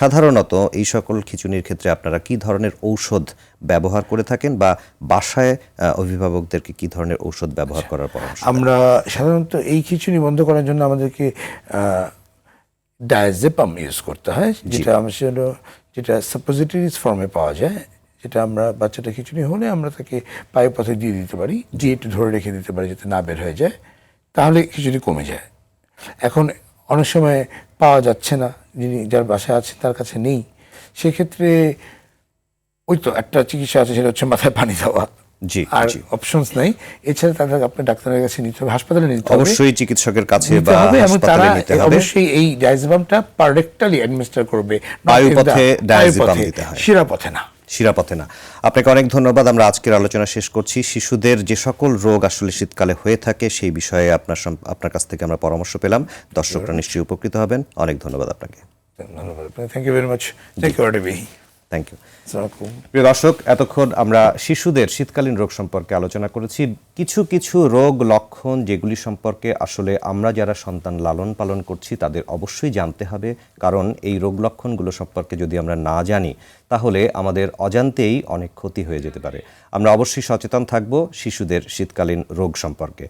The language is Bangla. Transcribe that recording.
সাধারণত এই সকল খিঁচুনির ক্ষেত্রে আপনারা কি ধরনের ঔষধ ব্যবহার করে থাকেন বা বাসায় অভিভাবকদেরকে কি ধরনের ঔষধ ব্যবহার করার পরামর্শ দেন? আমরা সাধারণত এই খিঁচুনি বন্ধ করার জন্য আমাদেরকে ডায়াজেপাম ইউজ করতে হয়, যেটা সাপোজিটরিজ ফর্মে পাওয়া যায়, যেটা আমরা বাচ্চাটা খিঁচুনি হলে আমরা তাকে পায়ের পথে দিয়ে দিতে পারি, দিয়ে একটু ধরে রেখে দিতে পারি যাতে না বের হয়ে যায়, তাহলে খিঁচুনি কমে যায়। এখন অনেক সময় পাওয়া যাচ্ছে না, যার বাসায় আছে তার কাছে নেই, সেক্ষেত্রে ওই তো একটা চিকিৎসা আছে, সেটা হচ্ছে মাথায় পানি দেওয়া। আর অপশনস নাই, এছাড়া তাদের আপনি ডাক্তারের কাছে নিতে হবে, হাসপাতালে নিতে হবে, অবশ্যই চিকিৎসকের কাছে বা এবং তারা হাসপাতালে নিতে হবে। অবশ্যই এই ডায়াজেপামটা পারডেক্টালি অ্যাডমিনিস্টার করবে, বায়ুপথে ডায়াজেপাম দিতে হয়, শিরাপথে না। শিরাপথে না। আপনাকে অনেক ধন্যবাদ। আমরা আজকের আলোচনা শেষ করছি। শিশুদের যে সকল রোগ আসলে শীতকালে হয়ে থাকে সেই বিষয়ে আপনার কাছ থেকে আমরা পরামর্শ পেলাম। দর্শকরা নিশ্চয়ই উপকৃত হবেন। অনেক ধন্যবাদ আপনাকে। ধন্যবাদ। Thank you very much. Thank you আরবি। Thank you. প্রিয় দর্শক, এতক্ষণ আমরা শিশুদের শীতকালীন রোগ সম্পর্কে আলোচনা করেছি। কিছু কিছু রোগ লক্ষণ যেগুলি সম্পর্কে আসলে আমরা যারা সন্তান লালন পালন করছি তাদের অবশ্যই জানতে হবে, কারণ এই রোগ লক্ষণগুলো সম্পর্কে যদি আমরা না জানি তাহলে আমাদের অজান্তেই অনেক ক্ষতি হয়ে যেতে পারে। আমরা অবশ্যই সচেতন থাকব শিশুদের শীতকালীন রোগ সম্পর্কে।